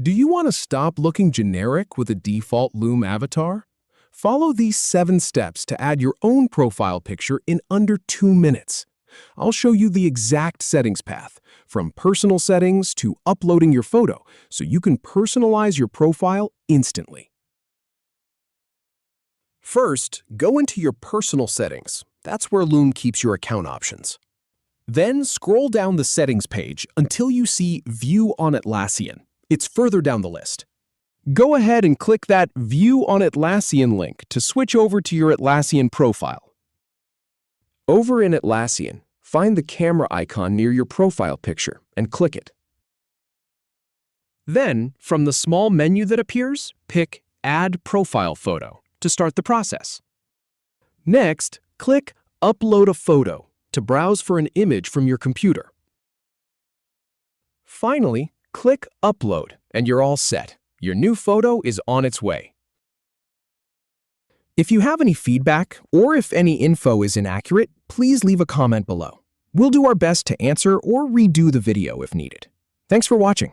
Do you want to stop looking generic with a default Loom avatar? Follow these 7 steps to add your own profile picture in under 2 minutes. I'll show you the exact settings path, from personal settings to uploading your photo, so you can personalize your profile instantly. First, go into your personal settings. That's where Loom keeps your account options. Then scroll down the settings page until you see View on Atlassian. It's further down the list. Go ahead and click that View on Atlassian link to switch over to your Atlassian profile. Over in Atlassian, find the camera icon near your profile picture and click it. Then, from the small menu that appears, pick Add Profile Photo to start the process. Next, click Upload a Photo to browse for an image from your computer. Finally, click Upload and you're all set. Your new photo is on its way. If you have any feedback or if any info is inaccurate, please leave a comment below. We'll do our best to answer or redo the video if needed. Thanks for watching.